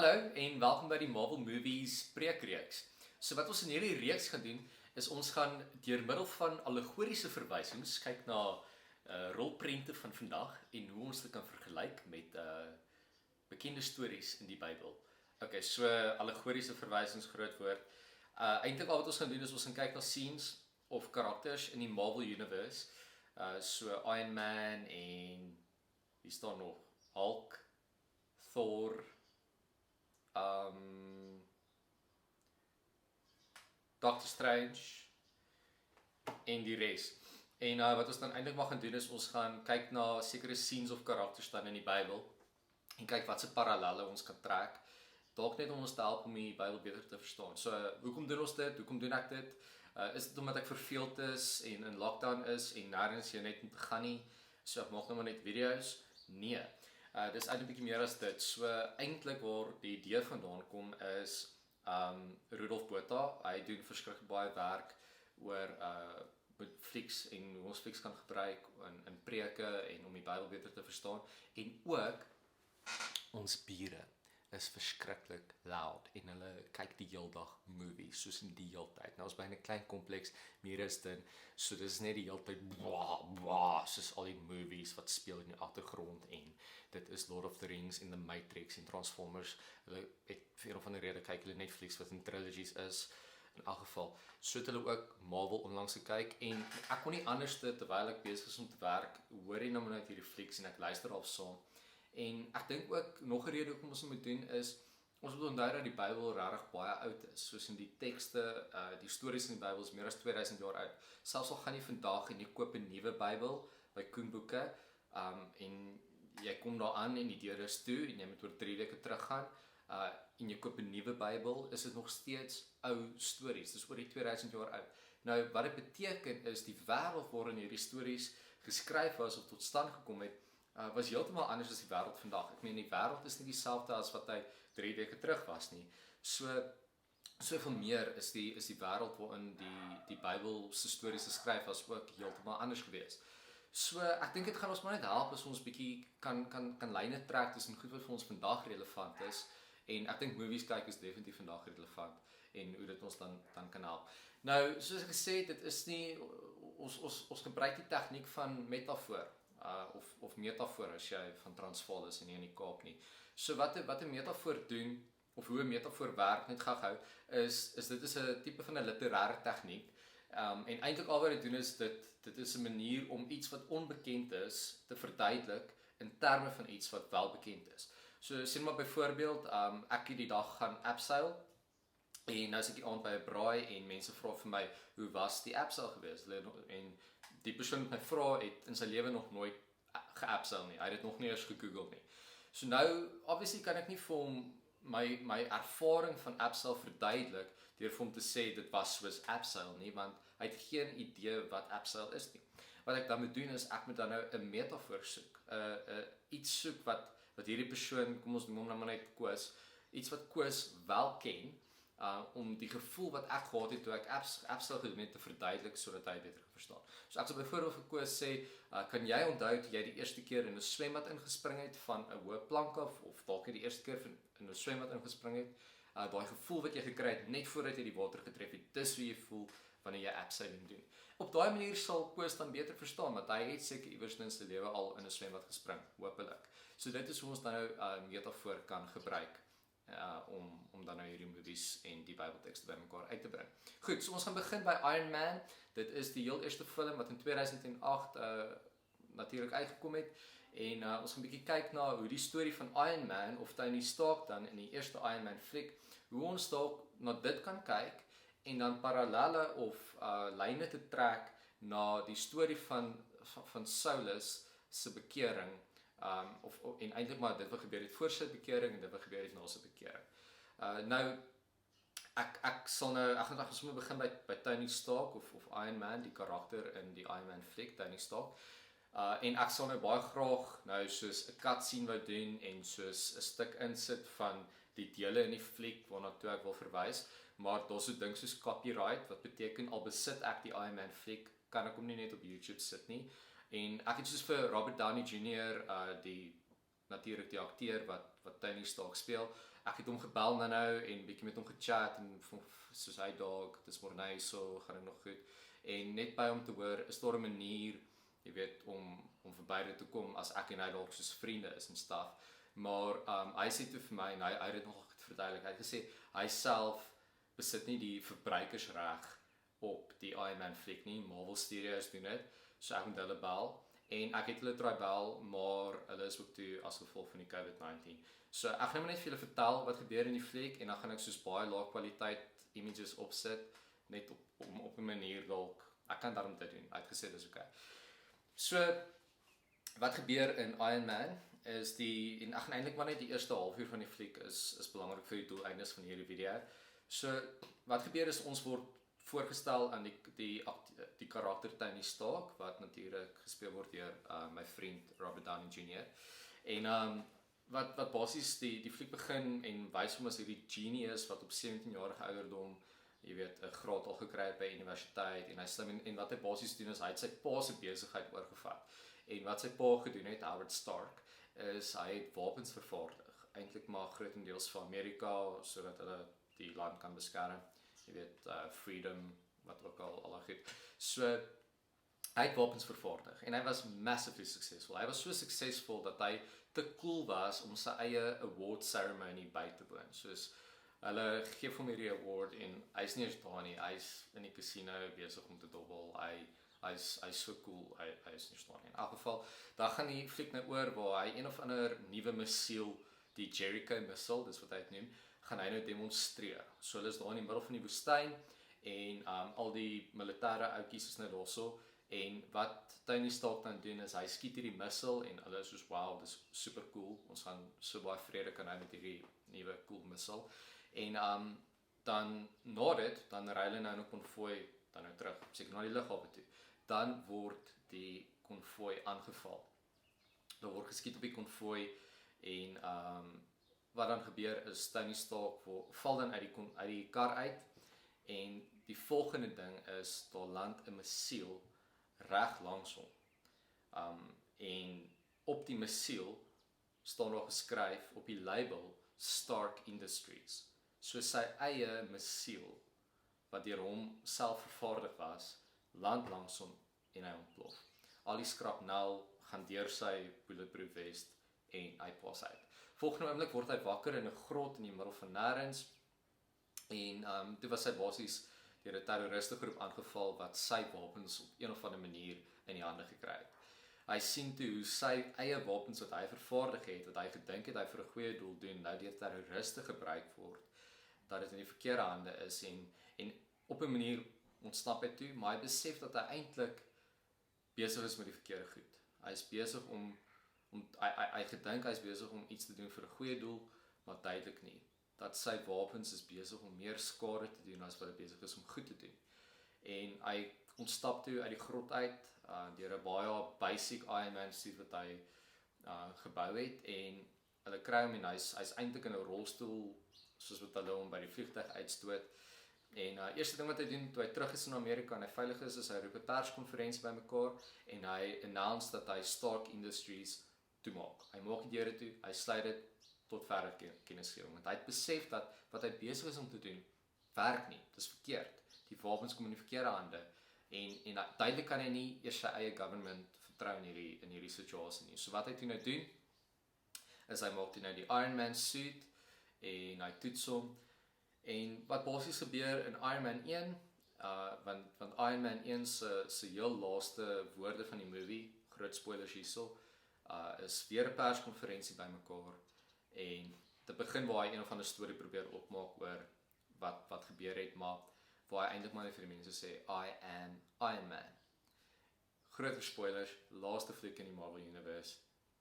Hallo en welkom by die Marvel Movies preekreeks. So wat ons in hierdie reeks gaan doen, is ons gaan deur middel van allegoriese verwysings kyk na rolprente van vandag en hoe ons dit kan vergelyk met bekende stories in die Bybel. Okay, so allegoriese verwysings, groot woord. Eintlik al wat ons gaan doen is ons gaan kyk na scenes of karakters in die Marvel Universe. So Iron Man en wie staan nog? Hulk, Thor, Doctor Strange en die res. En wat ons dan eintlik maar gaan doen is ons gaan kyk na sekere scenes of karakters dan in die Bybel en kyk wat se parallelle ons kan trek. Dalk net om ons te help om die Bybel beter te verstaan. So hoekom doen ons dit? Hoekom doen ek dit? Is dit omdat ek verveeld is en in lockdown is en nêrens jy net moet gaan nie? So ek maak nou maar net video's? Nee. Dis eintlik 'n bietjie meer as dit. So eintlik waar die idee vandaan kom is Rudolf Botha. Hy doen verskriklik baie werk oor met flieks en hoe ons flieks kan gebruik in preke en om die Bybel beter te verstaan. En ook ons bure is verskriklik loud en hulle kyk die hele dag movies, soos in die hele tyd. Nou ons by 'n klein kompleks, mure is dit, so dis net die hele tyd soos al die movies wat speel in die agtergrond en dit is Lord of the Rings en The Matrix en Transformers. Hulle het vir een of ander rede kyk hulle Netflix wat in trilogies is. In elk geval, so het hulle ook Marvel onlangs gekyk en ek kon nie anders terwyl ek besig is om te werk, hoor jy nou maar net hierdie flieks en ek luister al saam. En ek dink ook nog 'n rede hoekom ons moet doen is ons moet onthou dat die Bybel regtig baie oud is. Soos in die tekste, die stories in die Bybel is meer as 2000 jaar oud. Selfs al gaan jy vandag en jy koop 'n nuwe Bybel by Koen Boeke, en jy kom daar aan en die deur is toe en jy moet oor 3 weke teruggaan, en jy koop 'n nuwe Bybel, is dit nog steeds ou stories. Dis oor die 2000 jaar oud. Nou wat dit beteken is die wêreld waarin hierdie stories geskryf was of tot stand gekom het, was heeltemal anders as die wêreld vandag. Ek meen die wêreld is nie dieselfde as wat hy 3 weke terug was nie. Soveel meer is die wêreld waarin die Bybel se stories geskryf was ook heeltemal anders geweest. So ek dink dit gaan ons maar net help as ons bietjie kan lyne trek tussen goed wat vir ons vandag relevant is. En ek dink movies kyk is definitief vandag relevant en hoe dit ons dan kan help. Nou, soos ek gesê het, dit is nie ons gebruik die tegniek van metafoor. Of metafoor as jy van Transvaal is en nie in die Kaap nie. So wat 'n metafoor doen of hoe 'n metafoor werk, net gou is dit is 'n tipe van 'n literêre tegniek. En eintlik al wat dit doen is dit is 'n manier om iets wat onbekend is te verduidelik in terme van iets wat wel bekend is. So sien maar byvoorbeeld, ek het die dag gaan abseil en nou is ek die aand by 'n braai en mense vra vir my, hoe was die abseil geweest? En die persoon wat my vra het in sy lewe nog nooit geabseil nie. Hy het dit nog nie eens gegoogel nie. So nou, obviously kan ek nie vir hom my ervaring van abseil verduidelik deur vir hom te sê dit was soos abseil nie, want hy het geen idee wat abseil is nie. Wat ek dan moet doen is ek moet dan nou 'n metafoor soek. Iets soek wat hierdie persoon, kom ons noem hom nou maar net Koos, iets wat Koos wel ken, om die gevoel wat ek gehad het toe ek abseil gedoen het te verduidelik sodat hy beter kan verstaan. So ek sal byvoorbeeld vir Koos sê, kan jy onthou toe jy die eerste keer in 'n swembad ingespring het van 'n hoë plank af, of dalk die eerste keer in 'n swembad ingespring het, daai gevoel wat jy gekry het net voordat jy die water getref het, dis hoe jy voel wanneer jy abseiling doen. Op daai manier sal Koos dan beter verstaan, want hy het seker iewers in sy lewe al in 'n swembad gespring, hopelik. So dit is hoe ons dan nou 'n metafoor kan gebruik. Om dan nou hierdie movies en die Bybeltekste bymekaar uit te bring. Goed, so ons gaan begin by Iron Man. Dit is die heel eerste film wat in 2008 natuurlik uitgekom het. En ons gaan 'n bietjie kyk na hoe die storie van Iron Man of Tony Stark dan in die eerste Iron Man fliek, hoe ons dalk na dit kan kyk en dan parallelle of lyne te trek na die storie van Saulus se bekering. En eintlik maar dit wat gebeur het voor sy bekering en dit wat gebeur het na sy bekering. Nou ek gaan sommer begin by Tony Stark of Iron Man, die karakter in die Iron Man fliek, Tony Stark. En ek sal nou baie graag nou soos 'n cutscene wou doen en soos 'n stuk insit van die dele in die fliek waarna toe ek wil verwys, maar daar's so ding soos copyright wat beteken al besit ek die Iron Man fliek, kan ek hom nie net op YouTube sit nie. En ek het soos vir Robert Downey Jr. Die natuurlik die akteur wat Tony Stark speel. Ek het hom gebel nou en bietjie met hom gechat en soos hy dalk, dis môre nou so, gaan dit nog goed. En net by hom te hoor, is daar 'n manier, jy weet, om verby dit te kom as ek en hy dalk soos vriende is en stuff. Maar hy sê toe vir my en hy het dit nog verduidelik. Hy het gesê hy self besit nie die verbruikersreg op die Iron Man fliek nie. Marvel Studios doen dit. So ek moet hulle bel en ek het hulle try bel, maar hulle is ook toe as gevolg van die COVID-19. So ek gaan net vir julle vertel wat gebeur in die fliek en dan gaan ek soos baie lae kwaliteit images opsit net op 'n manier dalk ek kan daarom dit doen. Hy het gesê dis okay. So wat gebeur in Iron Man is en ek gaan eintlik maar net die eerste halfuur van die fliek is belangrik vir die doeleindes van hierdie video. So wat gebeur is ons word voorgestel aan die karakter Tony Stark wat natuurlik gespeel word deur my vriend Robert Downey Jr. En wat basies die fliek begin en wys hom as hierdie genius wat op 17-jarige ouderdom, jy weet, 'n graad al gekry het by universiteit en hy slim en wat hy basies doen is hy het sy pa se besigheid oorgevat. En wat sy pa gedoen het, Howard Stark, is hy het wapens vervaardig, eintlik maar grootendeels vir Amerika sodat hulle die land kan beskerm. Jy weet, freedom, wat ook al goed. So hy het wapens vervaardig en hy was massively successful. Hy was so successful dat hy te cool was om sy eie award ceremony by te woon. Soos hulle gee hom hierdie award en hy's nie eens daar nie. Hy's in die casino besig om te dobbel. Hy's so cool. Hy is nie staan nie. In elk geval, dan gaan die fliek nou oor waar hy een of ander nuwe missiel, die Jericho missile, dis wat hy het noem, gaan hy nou demonstreer. So hulle is daar in die middel van die woestyn en al die militêre outjies is nou daarso en wat Tony Stark dan doen is hy skiet hierdie missile en hulle is soos wow, dis super cool. Ons gaan so baie vrede kan hê met hierdie nuwe cool missile. En dan na dit, dan ry hulle nou in 'n konvooi dan nou terug, seker na die lughawe toe. Dan word die konvooi aangeval. Daar word geskiet op die konvooi en wat dan gebeur is Tony Stark val dan uit die kar uit en die volgende ding is daar land 'n missiel reg langs hom. En op die missiel staan daar geskryf op die label Stark Industries. So sy eie missiel wat deur hom self vervaardig was, land langs hom en hy ontplof. Al die skrapnel gaan deur sy bulletproof vest en hy pas uit. Volgende oomblik word hy wakker in 'n grot in die middel van nêrens en toe was hy basies deur 'n terroristegroep aangeval wat sy wapens op een of ander manier in die hande gekry het. Hy sien toe hoe sy eie wapens wat hy vervaardig het, wat hy gedink het hy vir 'n goeie doel doen, nou deur terroriste gebruik word, dat dit in die verkeerde hande is en op 'n manier ontsnap hy toe, maar hy besef dat hy eintlik besig is met die verkeerde goed. Hy is besig hy gedink hy is besig om iets te doen vir 'n goeie doel, maar duidelik nie. Dat sy wapens is besig om meer skade te doen as wat hy besig is om goed te doen. En hy ontstap toe uit die grot uit deur 'n baie basic Iron Man suit wat hy gebou het en hulle kry hom en hy's eintlik in 'n rolstoel soos wat hulle hom by die vliegtuig uitstoot. En eerste ding wat hy doen toe hy terug is in Amerika en hy veilig is hy roep 'n perskonferensie bymekaar en hy announce dat hy Stark Industries toemaak. Hy maak die deure toe, hy sluit dit tot verdere kennisgewing. Want hy het besef dat wat hy besig is om te doen werk nie. Dit is verkeerd. Die wapens kom in die verkeerde hande en duidelik kan hy nie eers sy eie government vertrou in hierdie situasie nie. So wat hy toe nou doen is hy maak toe nou die Iron Man suit en hy toets hom. En wat basies gebeur in Iron Man 1, want Iron Man 1 se heel laaste woorde van die movie, groot spoilers hierso, is weer 'n perskonferensie bymekaar en dit begin waar hy een of ander storie probeer opmaak oor wat gebeur het, maar waar hy eintlik maar net vir die mense sê I am Iron Man. Groot spoilers, laaste fliek in die Marvel Universe,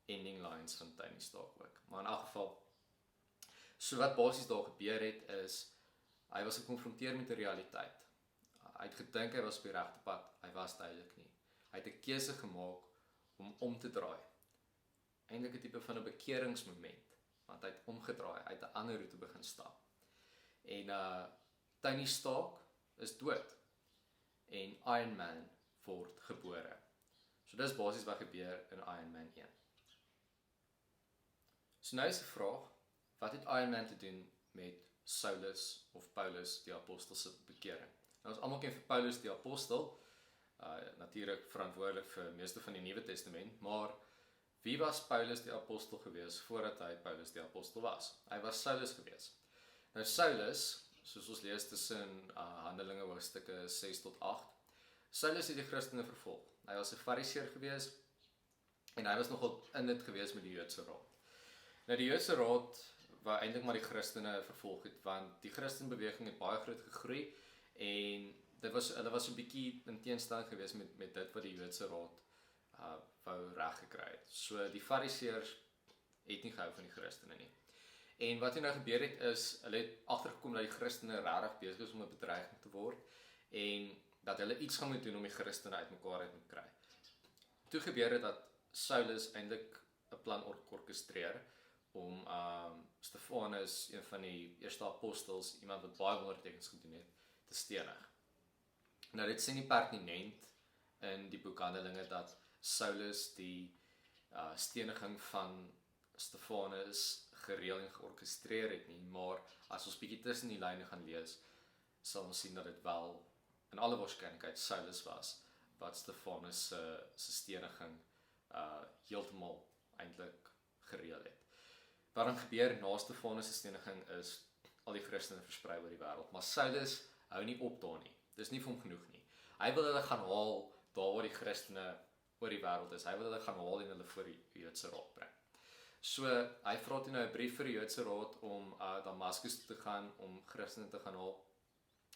ending lines van Tony Stark ook. Maar in elk geval, so wat basies daar gebeur het is hy was gekonfronteer met 'n realiteit. Hy het gedink hy was op die regte pad, hy was duidelik nie. Hy het 'n keuse gemaak om te draai. Eintlik 'n tipe van 'n bekeringsmoment, want hy het omgedraai, hy het 'n ander roete begin stap. En Tony Stark is dood en Iron Man word gebore. So dis basies wat gebeur in Iron Man 1. So nou is die vraag, wat het Iron Man te doen met Saulus of Paulus die apostel se bekering? Nou ons almal ken vir Paulus die apostel, natuurlik verantwoordelik vir meeste van die Nuwe Testament, maar wie was Paulus die apostel gewees voordat hy Paulus die apostel was? Hy was Saulus gewees. Nou Saulus, soos ons lees tussen Handelinge hoofstukke 6 tot 8, Saulus het die Christene vervolg. Hy was 'n Fariseer gewees en hy was nogal in dit gewees met die Joodse Raad. Nou die Joodse Raad wou eintlik maar die Christene vervolg het, want die Christenbeweging het baie groot gegroei en hulle was 'n bietjie in teenstand gewees met dit wat die Joodse Raad wou reg gekry het. So die Fariseërs het nie gehou van die Christene nie. En wat nou gebeur het is, hulle het agtergekom dat die Christene regtig besig is om 'n bedreiging te word en dat hulle iets gaan moet doen om die Christene uitmekaar uit te kry. Toe gebeur het dat Saulus eintlik 'n plan orkestreer om Stefanus, een van die eerste apostels, iemand wat baie wondertekens gedoen het, te stenig. Nou dit sê nie pertinent in die boek Handelinge dat Saulus die steniging van Stefanus gereël en georkestreer het nie, maar as ons bietjie tussen die lyne gaan lees, sal ons sien dat dit wel in alle waarskynlikheid Saulus was wat Stefanus se steniging heeltemal eintlik gereël het. Wat dan gebeur na Stefanus se steniging is al die Christene versprei oor die wêreld, maar Saulus hou nie op daar nie. Dis nie vir hom genoeg nie. Hy wil hulle gaan haal daar waar die Christene oor die wêreld is. Hy wil hulle gaan haal en hulle voor die Joodse Raad bring. So hy vra toe nou 'n brief vir die Joodse Raad om Damaskus te gaan om Christene te gaan haal.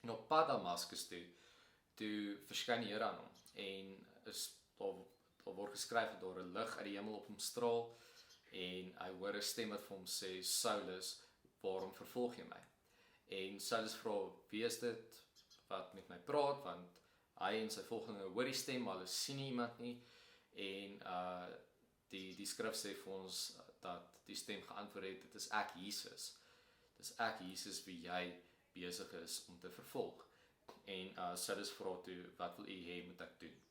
En op pad Damaskus toe verskyn die Here aan hom en daar word geskryf dat daar 'n lig uit die hemel op hom straal en hy hoor 'n stem wat vir hom sê, Saulus, waarom vervolg jy my? En Saulus vra, wie is dit wat met my praat, want hy en sy volgelinge hoor die stem, maar hulle sien nie iemand nie, en die skrif sê vir ons dat die stem geantwoord het, dit is ek Jesus. Dit is ek Jesus wie jy besig is om te vervolg. En Saulus vra toe, wat wil u hê moet ek doen?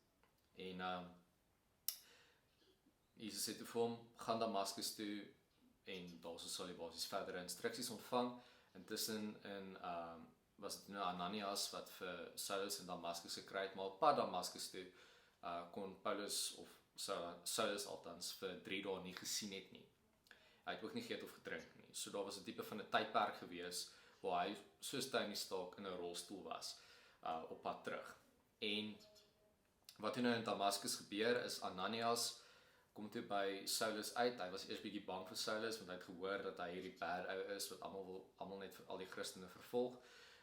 En Jesus sê toe vir hom, gaan Damaskus toe, en daar sal jy basies verdere instruksies ontvang. Intussen was dit nou Ananias wat vir Saulus in Damaskus gekry het, maar op pad Damaskus toe kon Paulus of Saulus althans vir 3 dae nie gesien het nie. Hy het ook nie geëet of gedrink nie. So daar was 'n tipe van 'n tydperk gewees waar hy soos Tony Stark in 'n rolstoel was op pad terug. En wat nou in Damaskus gebeur is Ananias kom toe by Saulus uit. Hy was eers bietjie bang vir Saulus want hy het gehoor dat hy hierdie bad ou is wat almal net vir al die Christene vervolg.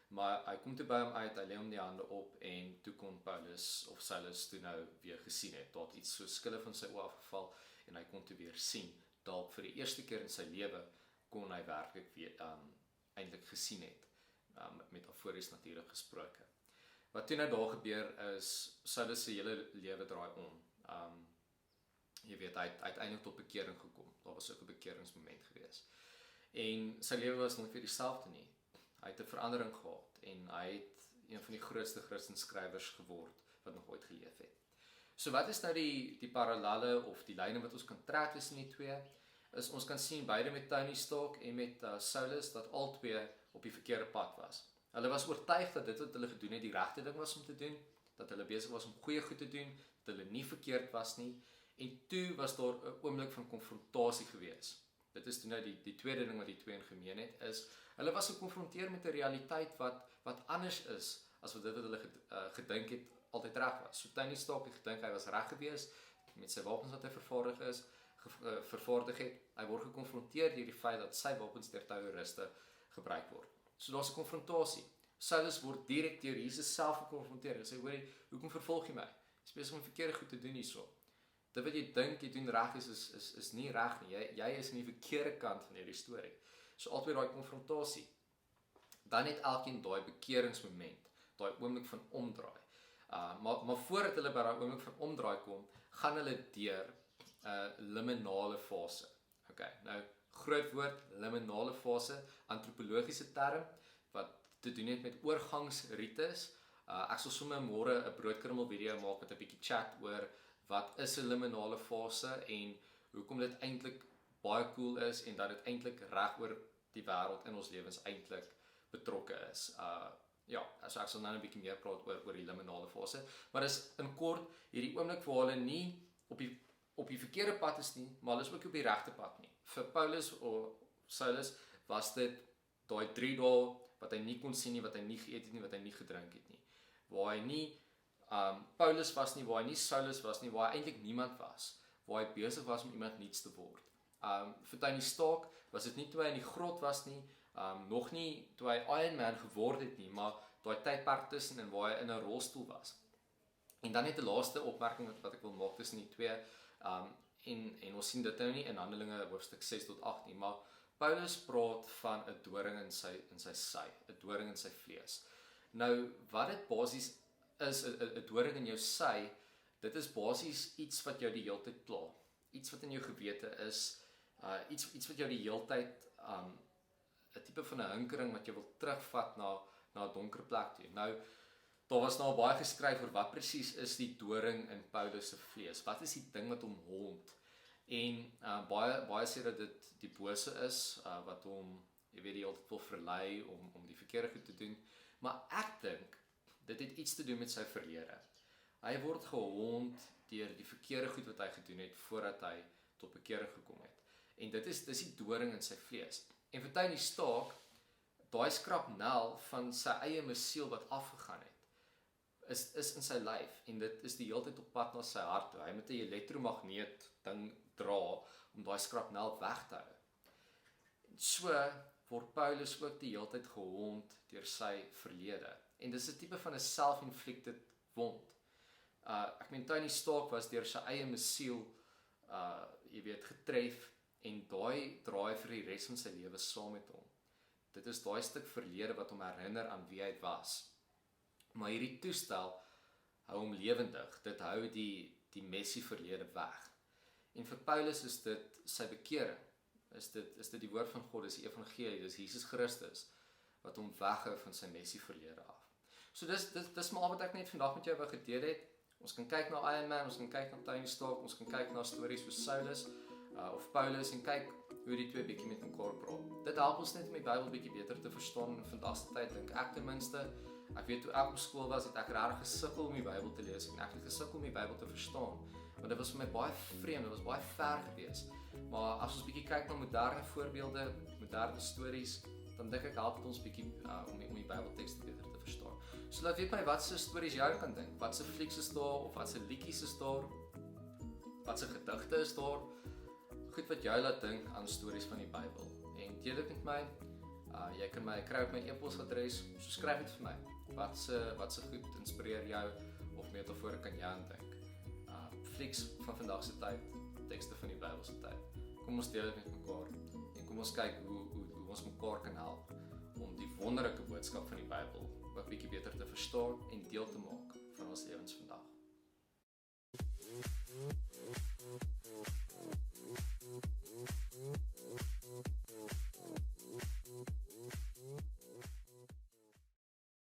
Maar hy kom toe by hom uit, hy lê hom die hande op en toe kon Paulus of Saulus toe nou weer gesien het. Daar het iets so skille van sy oë afgeval en hy kon toe weer sien. Dalk vir die eerste keer in sy lewe kon hy werklik weer eintlik gesien het, metafories natuurlik gesproke. Wat toe nou daar gebeur is, Saulus se hele lewe draai om. Jy weet, hy het uiteindelik tot bekering gekom. Daar was ook 'n bekeringsmoment gewees. En sy lewe was nog nie dieselfde nie. Hy het 'n verandering gehad en hy het een van die grootste Christenskrywers geword wat nog ooit geleef het. So wat is nou die parallelle of die lyne wat ons kan trek tussen die twee? Is ons kan sien beide met Tony Stark en met Saulus dat albei op die verkeerde pad was. Hulle was oortuig dat dit wat hulle gedoen het die regte ding was om te doen, dat hulle besig was om goeie goed te doen, dat hulle nie verkeerd was nie. En toe was daar 'n oomblik van konfrontasie gewees. Dit is toe nou die tweede ding wat die twee in gemeen het, is hulle was gekonfronteer met 'n realiteit wat anders is as wat dit wat hulle gedink het altyd reg was. So Tony Stark het gedink hy was reg gewees met sy wapens wat hy vervaardig het. Hy word gekonfronteer deur die feit dat sy wapens deur terroriste gebruik word. So daar's 'n konfrontasie. Saulus word direk deur Jesus self gekonfronteer. Hy sê, hoorie, hoekom vervolg jy my? Jy's besig om verkeerde goed te doen hierso. Dit wat jy dink jy doen reg is nie reg nie. Jy is in die verkeerde kant van hierdie storie. So altyd daai konfrontasie. Dan het elkeen daai bekeringsmoment, daai oomblik van omdraai. Maar voordat hulle by daai oomblik van omdraai kom, gaan hulle deur 'n liminale fase. Okay, nou groot woord, liminale fase, antropologiese term wat te doen het met oorgangsrites. Ek sal sommer môre 'n broodkrummel video maak met 'n bietjie chat oor wat is 'n liminale fase en hoekom dit eintlik baie cool is en dat dit eintlik reg oor die wêreld in ons lewens eintlik betrokke is. Ja, so ek sal nou 'n bietjie meer praat oor die liminale fase, maar dis in kort hierdie oomblik waar hulle nie op die verkeerde pad is nie, maar hulle is ook op die regte pad nie. Vir Paulus of Saulus was dit daai 3 dae wat hy nie kon sien nie, wat hy nie geëet het nie, wat hy nie gedrink het nie. Waar hy nie Paulus was nie, waar hy nie Saulus was nie, waar hy eintlik niemand was, waar hy besig was om iemand nuuts te word. Vir Tony Stark was dit nie toe hy in die grot was nie, nog nie toe hy Iron Man geword het nie, maar daai tydperk tussen en waar hy in 'n rolstoel was. En dan net 'n laaste opmerking wat ek wil maak tussen die twee, en ons sien dit nou nie in Handelinge hoofstuk 6 tot 8 nie, maar Paulus praat van 'n doring in sy sy, 'n doring in sy vlees. Nou, wat dit basies is, 'n doring in jou sy, dit is basies iets wat jou die hele tyd pla. Iets wat in jou gewete is, iets wat jou die hele tyd 'n tipe van 'n hinkering wat jy wil terugvat na 'n donker plek toe. Nou, daar was nou baie geskryf oor wat presies is die doring in Paulus se vlees. Wat is die ding wat hom hond? En baie sê dat dit die bose is, wat hom, jy weet, die altyd wil verlei om die verkeerde goed te doen. Maar ek dink dit het iets te doen met sy verlede. Hy word gehond deur die verkeerde goed wat hy gedoen het voordat hy tot bekering gekom het. En dis die doring in sy vlees. En vir Tony Stark, daai skrapnel van sy eie mesiel wat afgegaan het, is in sy lyf, en dit is die hele tyd op pad na sy hart toe. Hy moet 'n elektromagneet ding dra om daai skrapnel weg te hou. En so word Paulus ook die hele tyd gehond deur sy verlede. En dis 'n tipe van 'n self-inflicted wond. Ek meen Tony Stark was deur sy eie mesiel, jy weet, getref, en daai draai vir die res van sy lewe saam met hom. Dit is daai stuk verlede wat hom herinner aan wie hy was. Maar hierdie toestel hou hom lewendig, dit hou die messy verlede weg. En vir Paulus is dit sy bekering, is dit die woord van God, is die evangelie, dis Jesus Christus, wat hom weghou van sy messy verlede af. So dis maar wat ek net vandag met jou wou gedeel het. Ons kan kyk na Iron Man, ons kan kyk na Tony Stark, ons kan kyk na stories soos Saulus, of Paulus, en kyk hoe die twee bietjie met mekaar praat. Dit help ons net om die Bybel bietjie beter te verstaan in vandag se tyd, dink ek ten minste. Ek weet toe ek op skool was, het ek regtig gesukkel om die Bybel te lees, en ek het gesukkel om die Bybel te verstaan, want dit was vir my baie vreemd, dit was baie ver gewees. Maar as ons bietjie kyk na moderne voorbeelde, moderne stories, dan dink ek help dit ons bietjie om die Bybeltekste beter te verstaan. So laat weet my wat se stories jy kan dink, wat se flieks is daar, of wat se liedjies is daar, wat se gedigte is daar, goed wat jou laat dink aan stories van die Bybel. En deel dit met my. Jy kan my kry op my e-posadres, so skryf dit vir my. Wat se goed inspireer jou, of metafore kan jy aan dink? Flieks van vandag se tyd, tekste van die Bybel se tyd. Kom ons deel dit met mekaar, en kom ons kyk hoe ons mekaar kan help om die wonderlike boodskap van die Bybel wat bietjie beter te verstaan en deel te maak van ons lewens.